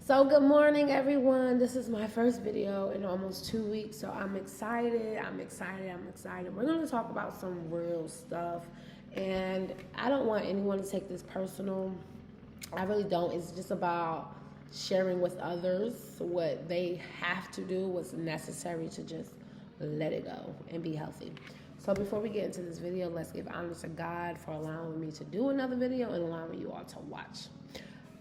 So good morning, everyone. This is my first video in almost 2 weeks, so I'm excited. We're going to talk about some real stuff, and I don't want anyone to take this personal. I really don't. It's just about sharing with others what they have to do, what's necessary to just let it go and be healthy. So before we get into this video, let's give honor to God for allowing me to do another video and allowing you all to watch.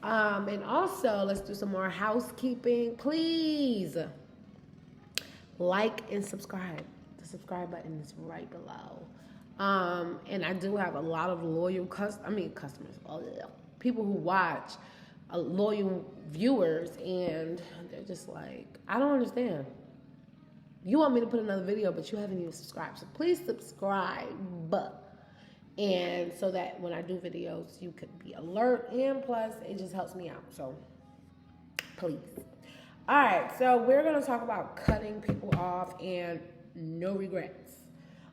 And also, let's do some more housekeeping. Please like and subscribe. The subscribe button is right below. And I do have a lot of loyal customers, people who watch, loyal viewers, and they're just like, I don't understand. You want me to put another video, but you haven't even subscribed. So please subscribe. And so that when I do videos, you could be alert, and plus it just helps me out. So please. All right, so we're going to talk about cutting people off and no regrets.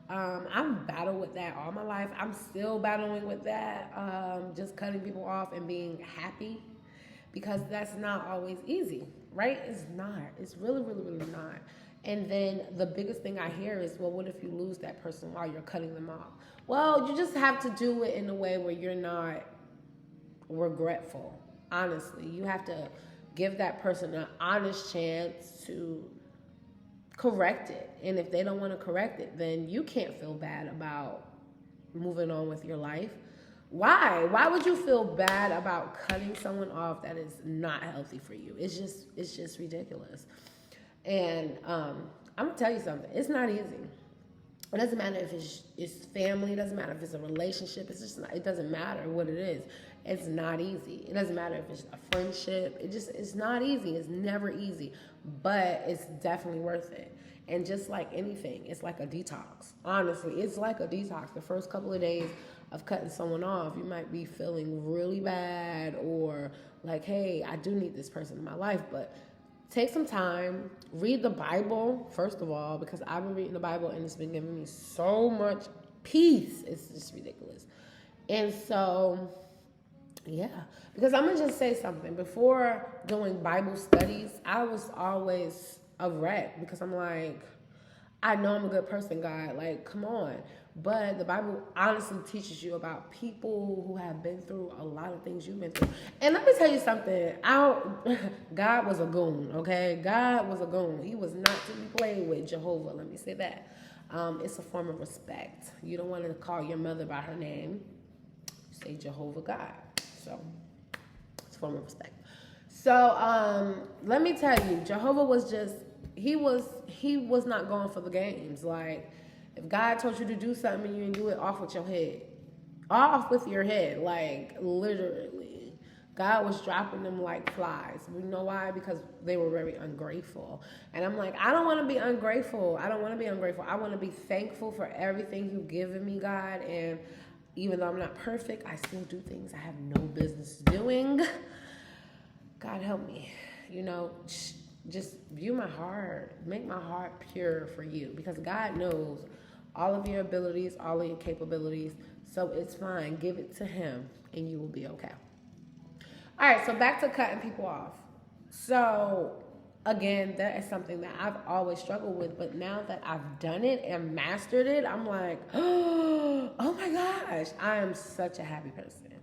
I've battled with that all my life. I'm still battling with that, just cutting people off and being happy, because that's not always easy, right? It's not. It's really, really, really not. And then the biggest thing I hear is, well, what if you lose that person while you're cutting them off? Well, you just have to do it in a way where you're not regretful. Honestly, you have to give that person an honest chance to correct it. And if they don't want to correct it, then you can't feel bad about moving on with your life. Why? Why would you feel bad about cutting someone off that is not healthy for you? It's just ridiculous. And I'm gonna tell you something. It's not easy. It doesn't matter if it's family. It doesn't matter if it's a relationship. It's just not, it doesn't matter what it is. It's not easy. It doesn't matter if it's a friendship. It's not easy. It's never easy, but it's definitely worth it. And just like anything, it's like a detox. Honestly, it's like a detox. The first couple of days of cutting someone off, you might be feeling really bad, or like, hey, I do need this person in my life, but take some time, read the Bible, first of all, because I've been reading the Bible and it's been giving me so much peace. It's just ridiculous. And so, yeah, because I'm going to just say something. Before doing Bible studies, I was always a wreck, because I'm like, I know I'm a good person, God. Like, come on. But the Bible honestly teaches you about people who have been through a lot of things you've been through. And let me tell you something. God was a goon, okay? God was a goon. He was not to be played with, Jehovah. Let me say that. It's a form of respect. You don't want to call your mother by her name. You say Jehovah God. So it's a form of respect. So let me tell you, Jehovah was just, he was not going for the games. Like, if God told you to do something and you didn't do it, off with your head. Off with your head, like, literally. God was dropping them like flies. You know why? Because they were very ungrateful. And I'm like, I don't want to be ungrateful. I want to be thankful for everything you've given me, God. And even though I'm not perfect, I still do things I have no business doing. God help me. Just view my heart. Make my heart pure for you, because God knows all of your abilities, all of your capabilities. So it's fine. Give it to him and you will be okay. All right, so back to cutting people off. So again, that is something that I've always struggled with, but now that I've done it and mastered it, I'm like, oh my gosh, I am such a happy person.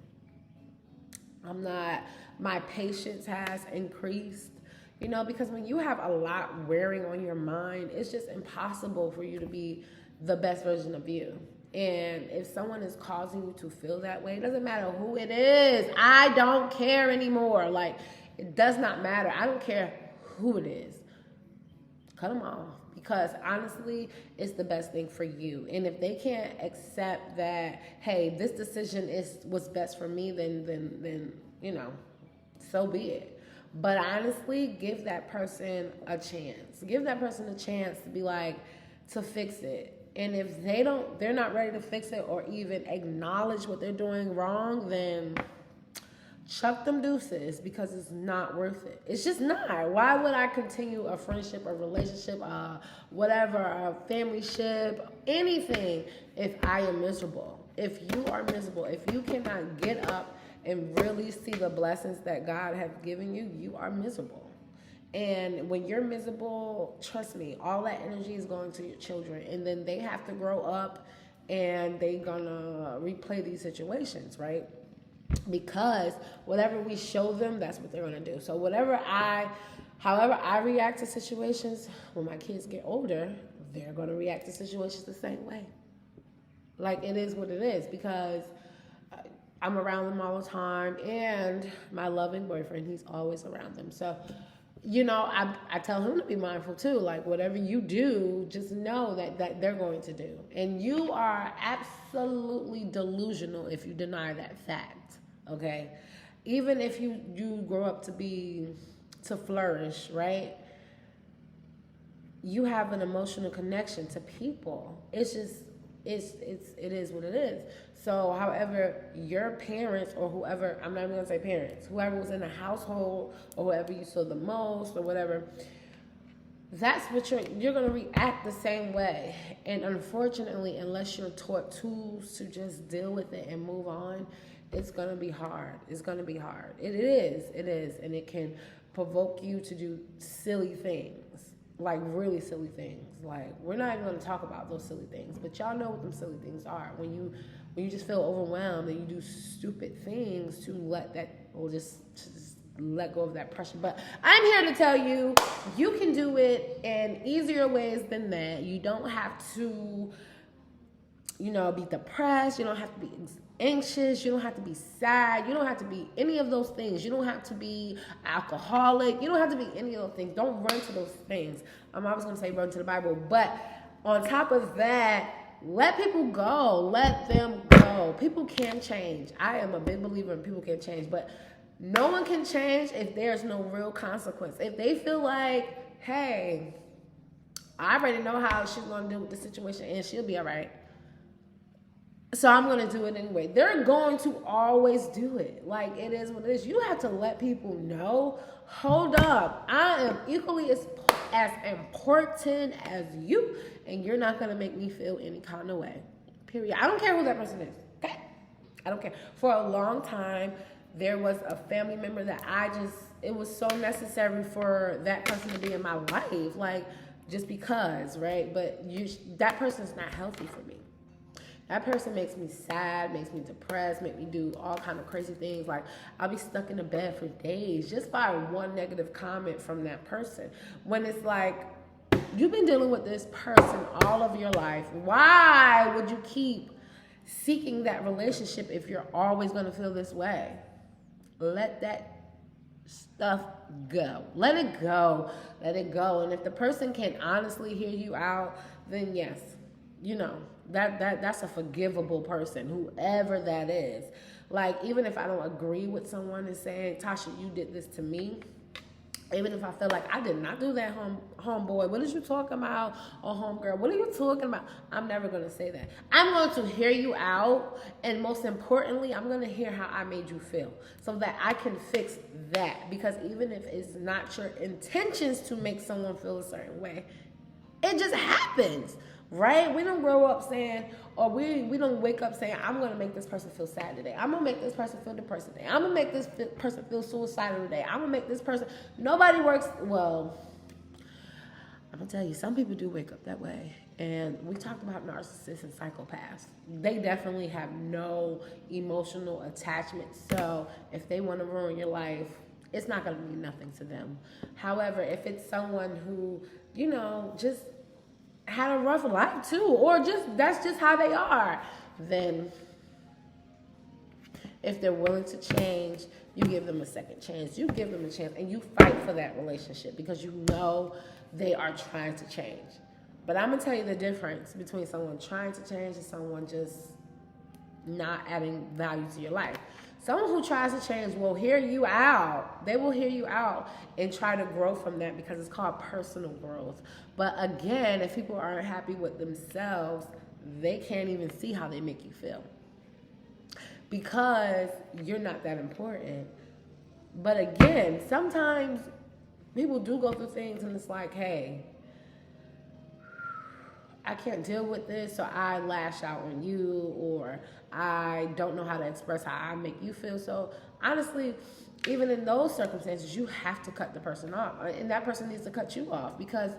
My patience has increased. Because when you have a lot wearing on your mind, it's just impossible for you to be the best version of you. And if someone is causing you to feel that way, it doesn't matter who it is. I don't care anymore. Like, it does not matter. I don't care who it is. Cut them off, because honestly, it's the best thing for you. And if they can't accept that, hey, this decision is what's best for me, then so be it. But honestly, give that person a chance. Give that person a chance to be like, to fix it. And if they're not ready to fix it or even acknowledge what they're doing wrong, then chuck them deuces, because it's not worth it. It's just not. Why would I continue a friendship, a relationship, whatever, a family ship, anything, if I am miserable? If you are miserable, if you cannot get up and really see the blessings that God has given you, you are miserable. And when you're miserable, trust me, all that energy is going to your children. And then they have to grow up and they're gonna replay these situations, right? Because whatever we show them, that's what they're gonna do. So however I react to situations, when my kids get older, they're gonna react to situations the same way. Like, it is what it is, because I'm around them all the time, and my loving boyfriend, he's always around them. So, I tell him to be mindful too. Like, whatever you do, just know that they're going to do. And you are absolutely delusional if you deny that fact, okay? Even if you grow up to flourish, right? You have an emotional connection to people. It's just, it is what it is. So, however, your parents or whoever, I'm not even gonna say parents, whoever was in the household or whoever you saw the most or whatever, that's what you're gonna react the same way. And unfortunately, unless you're taught tools to just deal with it and move on, it's gonna be hard. It's gonna be hard. It is, and it can provoke you to do silly things. Like, really silly things. Like, we're not even going to talk about those silly things, but y'all know what them silly things are. When you just feel overwhelmed and you do stupid things to let that, or just let go of that pressure. But I'm here to tell you, you can do it in easier ways than that. You don't have to, be depressed. You don't have to be anxious. You don't have to be sad. You don't have to be any of those things. You don't have to be alcoholic. You don't have to be any of those things. Don't run to those things. I'm always going to say run to the Bible. But on top of that, let people go. Let them go. People can change. I am a big believer in people can change. But no one can change if there's no real consequence. If they feel like, hey, I already know how she's going to deal with the situation and she'll be all right, so I'm going to do it anyway, they're going to always do it. Like, it is what it is. You have to let people know, hold up, I am equally as important as you, and you're not going to make me feel any kind of way. Period. I don't care who that person is. Okay? I don't care. For a long time, there was a family member that it was so necessary for that person to be in my life. Like, just because, right? But that person's not healthy for me. That person makes me sad, makes me depressed, make me do all kind of crazy things. Like, I'll be stuck in the bed for days just by one negative comment from that person. When it's like, you've been dealing with this person all of your life. Why would you keep seeking that relationship if you're always going to feel this way? Let that stuff go. Let it go. Let it go. And if the person can honestly hear you out, then yes, that's a forgivable person, whoever that is. Like, even if I don't agree with someone and saying, Tasha, you did this to me, even if I feel like I did not do that, homeboy, what is you talking about? Or homegirl, what are you talking about? I'm never going to say that. I'm going to hear you out, and most importantly, I'm going to hear how I made you feel so that I can fix that. Because even if it's not your intentions to make someone feel a certain way, it just happens. Right? We don't grow up saying, or we don't wake up saying, I'm going to make this person feel sad today. I'm going to make this person feel depressed today. I'm going to make this person feel suicidal today. I'm going to make this person, nobody works, well, I'm going to tell you, some people do wake up that way. And we talked about narcissists and psychopaths. They definitely have no emotional attachment. So if they want to ruin your life, it's not going to mean nothing to them. However, if it's someone who, just had a rough life too, or that's just how they are, then if they're willing to change, you give them a second chance. You give them a chance, and you fight for that relationship because you know they are trying to change. But I'm gonna tell you the difference between someone trying to change and someone just not adding value to your life. Someone who tries to change will hear you out. They will hear you out and try to grow from that because it's called personal growth. But again, if people aren't happy with themselves, they can't even see how they make you feel because you're not that important. But again, sometimes people do go through things and it's like, hey, I can't deal with this, so I lash out on you, or I don't know how to express how I make you feel. So honestly, even in those circumstances, you have to cut the person off, and that person needs to cut you off because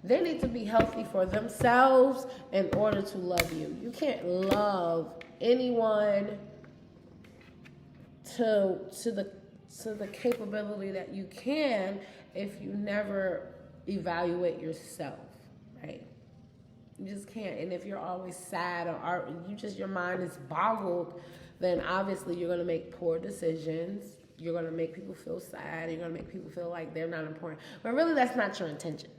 they need to be healthy for themselves in order to love you. You can't love anyone to the capability that you can if you never evaluate yourself, right? You just can't. And if you're always sad or your mind is boggled, then obviously you're going to make poor decisions. You're going to make people feel sad. You're going to make people feel like they're not important. But really, that's not your intentions.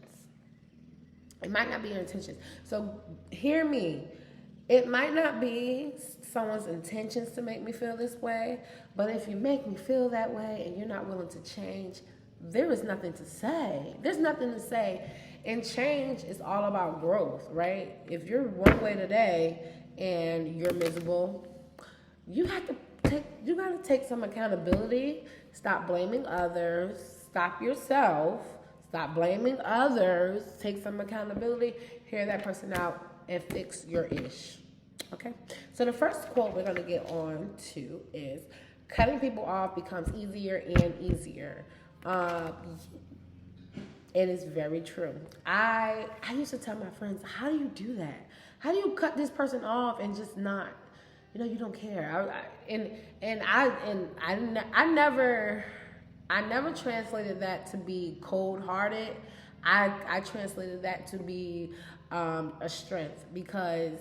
It might not be your intentions. So hear me. It might not be someone's intentions to make me feel this way, but if you make me feel that way and you're not willing to change, there is nothing to say. There's nothing to say. And change is all about growth, right? If you're one way today and you're miserable, you gotta take some accountability. Stop blaming others. Stop yourself. Stop blaming others. Take some accountability. Hear that person out and fix your ish. Okay? So the first quote we're going to get on to is, cutting people off becomes easier and easier. It is very true. I used to tell my friends, how do you do that? How do you cut this person off and just not, you don't care? I never translated that to be cold-hearted. I translated that to be a strength, because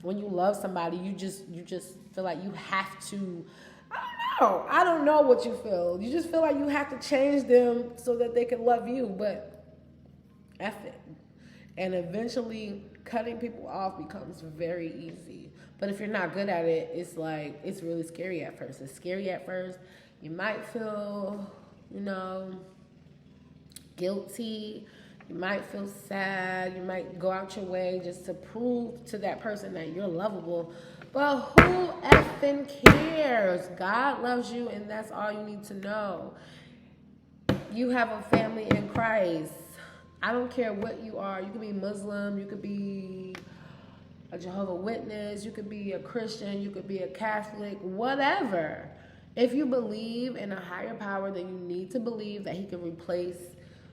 when you love somebody, you just feel like you have to. I don't know what you feel. You just feel like you have to change them so that they can love you, but F it. And eventually, cutting people off becomes very easy. But if you're not good at it, it's really scary at first. It's scary at first. You might feel, guilty. You might feel sad. You might go out your way just to prove to that person that you're lovable. But who effing cares? God loves you, and that's all you need to know. You have a family in Christ. I don't care what you are. You could be Muslim. You could be a Jehovah's Witness. You could be a Christian. You could be a Catholic. Whatever. If you believe in a higher power, then you need to believe that he can replace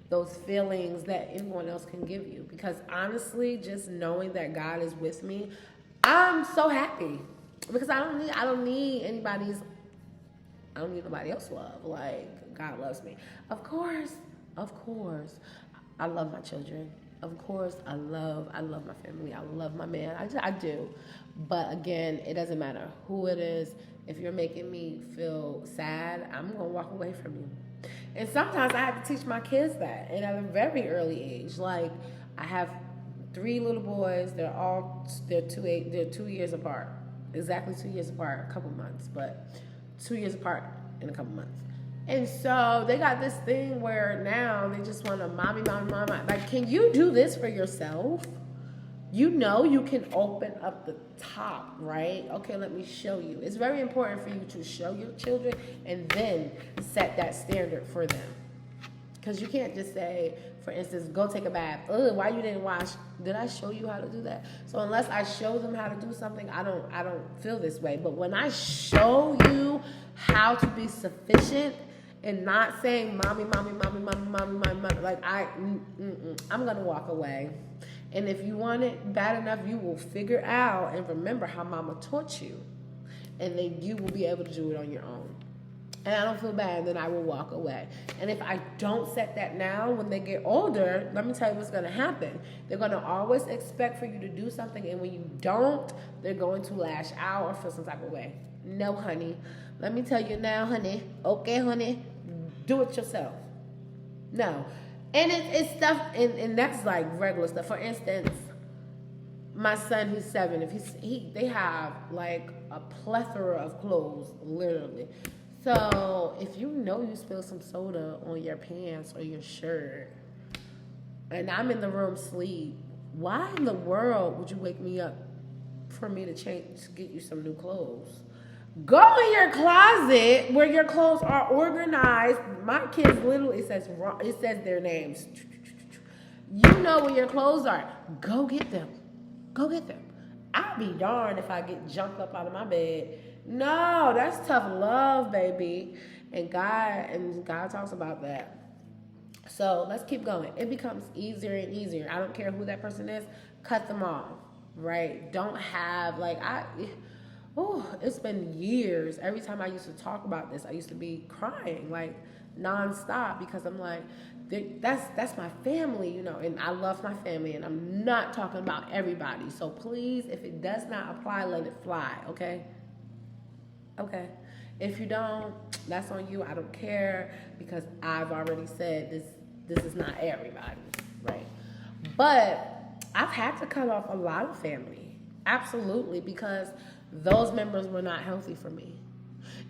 those feelings that anyone else can give you. Because honestly, just knowing that God is with me, I'm so happy. Because I don't need nobody else's love. Like, God loves me. Of course, I love my children. Of course, I love my family. I love my man. I do. But again, it doesn't matter who it is. If you're making me feel sad, I'm going to walk away from you. And sometimes I have to teach my kids that, and at a very early age. Like, I have 3 little boys. They're 2 years apart. Exactly 2 years apart, a couple months, but 2 years apart in a couple months. And so they got this thing where now they just want to mommy. Like, can you do this for yourself? You can open up the top, right? Okay, let me show you. It's very important for you to show your children and then set that standard for them. Because you can't just say, for instance, go take a bath. Ugh, why you didn't wash? Did I show you how to do that? So unless I show them how to do something, I don't feel this way. But when I show you how to be sufficient and not saying mommy, like I'm gonna walk away. And if you want it bad enough, you will figure out and remember how mama taught you. And then you will be able to do it on your own. And I don't feel bad, then I will walk away. And if I don't set that now, when they get older, let me tell you what's going to happen. They're going to always expect for you to do something, and when you don't, they're going to lash out or feel some type of way. No, honey. Let me tell you now, honey. Okay, honey. Do it yourself. No. And it's stuff, and that's like regular stuff. For instance, my son, he's 7. They have like a plethora of clothes, literally. So if you spill some soda on your pants or your shirt, and I'm in the room asleep, why in the world would you wake me up for me to get you some new clothes? Go in your closet where your clothes are organized. My kids literally, it says their names. You know where your clothes are. Go get them. Go get them. I'll be darned if I get jumped up out of my bed. No, that's tough love, baby. And God talks about that. So let's keep going. It becomes easier and easier. I don't care who that person is. Cut them off, right? Don't have it's been years. Every time I used to talk about this, I used to be crying like nonstop because I'm like, that's my family, and I love my family, and I'm not talking about everybody. So please, if it does not apply, let it fly, okay? Okay. If you don't, that's on you. I don't care because I've already said this is not everybody, right? But I've had to cut off a lot of family, absolutely, because those members were not healthy for me.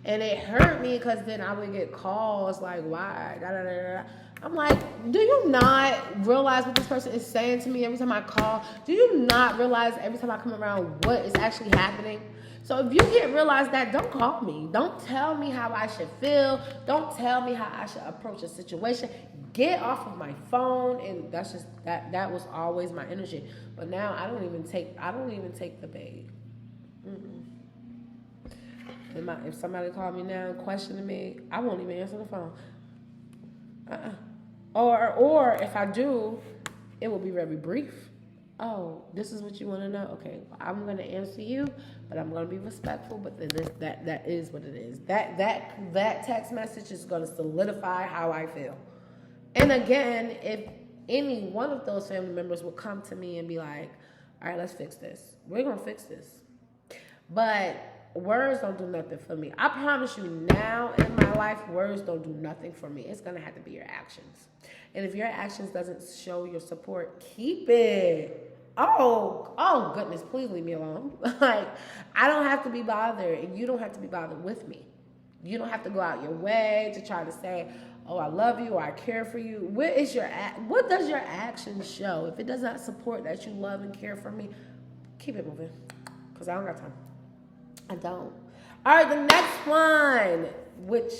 And it hurt me because then I would get calls like, why? Da, da, da, da. I'm like, do you not realize what this person is saying to me every time I call? Do you not realize every time I come around what is actually happening? So if you can't realize that, don't call me. Don't tell me how I should feel. Don't tell me how I should approach a situation. Get off of my phone. And that's just that was always my energy. But now I don't even take the bait. If somebody called me now questioning me, I won't even answer the phone. Or if I do, it will be very brief. Oh, this is what you want to know? Okay, I'm going to answer you, but I'm going to be respectful, but that is what it is. That text message is going to solidify how I feel. And again, if any one of those family members will come to me and be like, all right, let's fix this. We're going to fix this. But words don't do nothing for me. I promise you now in my life, words don't do nothing for me. It's going to have to be your actions. And if your actions doesn't show your support, keep it. Oh goodness, please leave me alone. Like, I don't have to be bothered, and you don't have to be bothered with me. You don't have to go out your way to try to say, oh, I love you or I care for you. What does your actions show? If it does not support that you love and care for me, keep it moving, because I don't got time. I don't. All right, the next one, which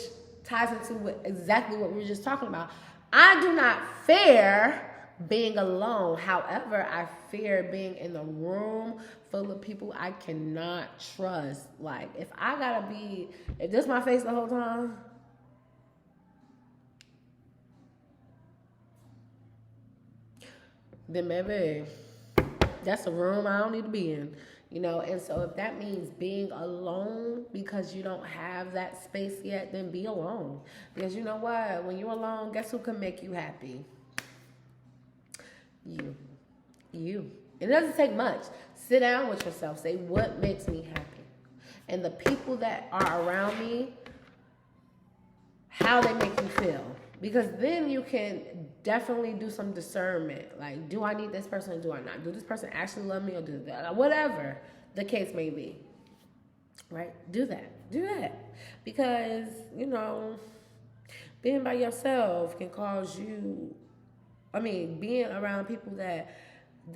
ties into exactly what we were just talking about. I do not fear being alone. However, I fear being in a room full of people I cannot trust. Like, if this my face the whole time, then maybe that's a room I don't need to be in. And so if that means being alone because you don't have that space yet, then be alone. Because you know what? When you're alone, guess who can make you happy? You. It doesn't take much. Sit down with yourself. Say, what makes me happy? And the people that are around me, how they make you feel. Because then you can definitely do some discernment. Like, do I need this person or do I not? Do this person actually love me or do that? Whatever the case may be. Right? Do that. Because, being by yourself can cause you, being around people that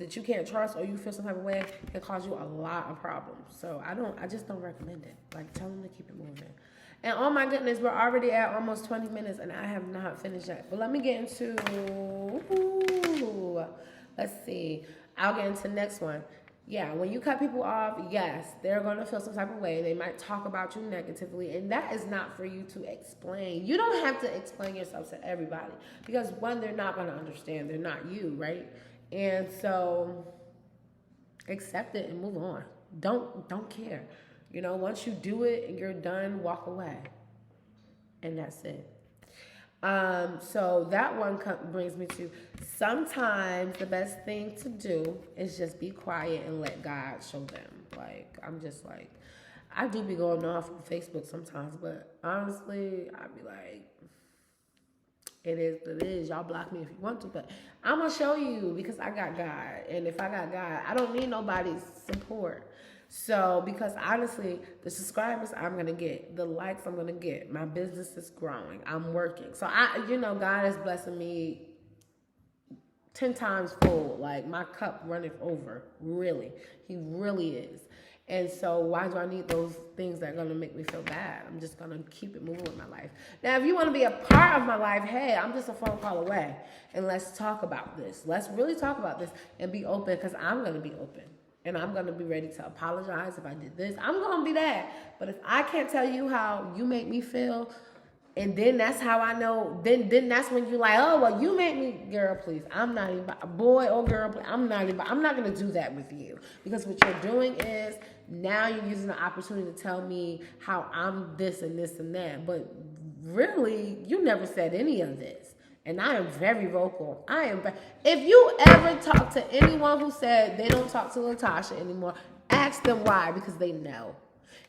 you can't trust or you feel some type of way can cause you a lot of problems. So I just don't recommend it. Like, tell them to keep it moving. And oh my goodness, we're already at almost 20 minutes and I have not finished yet. But let me get into, let's see. I'll get into the next one. Yeah, when you cut people off, yes, they're going to feel some type of way. They might talk about you negatively. And that is not for you to explain. You don't have to explain yourself to everybody. Because one, they're not going to understand. They're not you, right? And so accept it and move on. Don't care. Once you do it and you're done, walk away. And that's it. So that one brings me to, sometimes the best thing to do is just be quiet and let God show them. Like, I'm just like, I do be going off on Facebook sometimes, but honestly, I'd be like, it is what it is. Y'all block me if you want to, but I'm going to show you because I got God. And if I got God, I don't need nobody's support. So, because honestly, the subscribers I'm going to get, the likes I'm going to get, my business is growing, I'm working. So, God is blessing me 10 times full. Like, my cup runneth over, really. He really is. And so, why do I need those things that are going to make me feel bad? I'm just going to keep it moving with my life. Now, if you want to be a part of my life, hey, I'm just a phone call away. And let's talk about this. Let's really talk about this and be open, because I'm going to be open. And I'm going to be ready to apologize if I did this. I'm going to be that. But if I can't tell you how you make me feel, and then that's how I know, then that's when you're like, oh, well, you made me, girl, please. I'm not even, boy or girl, please, I'm not going to do that with you. Because what you're doing is, now you're using the opportunity to tell me how I'm this and this and that. But really, you never said any of this. And I am very vocal. If you ever talk to anyone who said they don't talk to Latasha anymore, ask them why, because they know.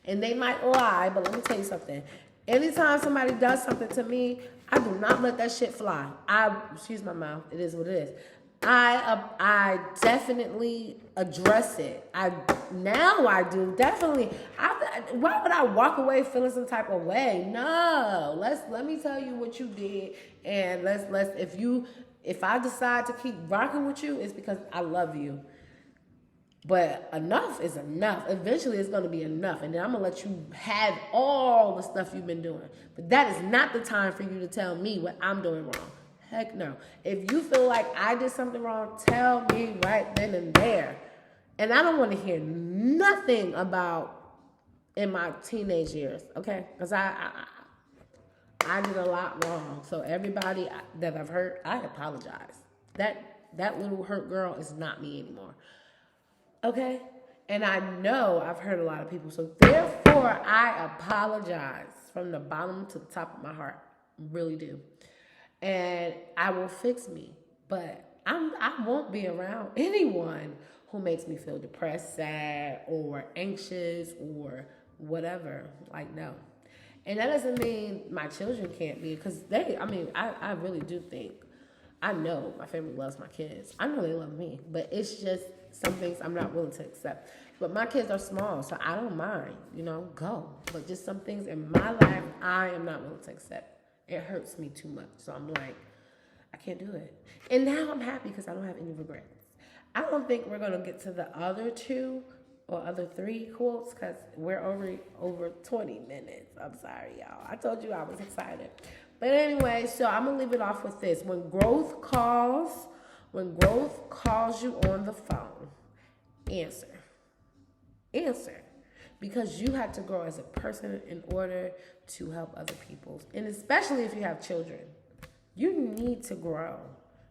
And they might lie, but let me tell you something. Anytime somebody does something to me, I do not let that shit fly. Excuse my mouth, it is what it is. I definitely address it. Now I do, definitely. Why would I walk away feeling some type of way? No, let me tell you what you did, and if I decide to keep rocking with you, it's because I love you. But enough is enough. Eventually, it's going to be enough. And then I'm going to let you have all the stuff you've been doing. But that is not the time for you to tell me what I'm doing wrong. Heck no. If you feel like I did something wrong, tell me right then and there. And I don't want to hear nothing about in my teenage years, okay? Because I did a lot wrong. So everybody that I've hurt, I apologize. That little hurt girl is not me anymore. Okay? And I know I've hurt a lot of people. So therefore, I apologize from the bottom to the top of my heart. Really do. And I will fix me. But I won't be around anyone who makes me feel depressed, sad, or anxious, or whatever. Like, no. And that doesn't mean my children can't be. Because I really do think, I know my family loves my kids. I know they love me. But it's just some things I'm not willing to accept. But my kids are small, so I don't mind, go. But just some things in my life, I am not willing to accept. It hurts me too much. So I'm like, I can't do it. And now I'm happy because I don't have any regrets. I don't think we're going to get to the other 2 or other 3 quotes because we're over 20 minutes. I'm sorry, y'all. I told you I was excited. But anyway, so I'm going to leave it off with this. When growth calls you on the phone, answer. Answer. Because you have to grow as a person in order to help other people. And especially if you have children. You need to grow.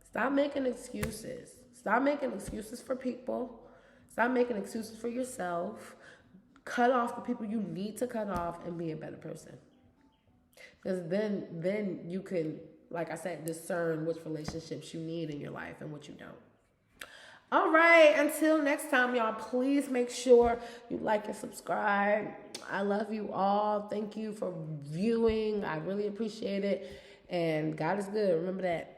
Stop making excuses. Stop making excuses for people. Stop making excuses for yourself. Cut off the people you need to cut off and be a better person. Because then you can, like I said, discern which relationships you need in your life and what you don't. All right, until next time, y'all, please make sure you like and subscribe. I love you all. Thank you for viewing. I really appreciate it. And God is good. Remember that.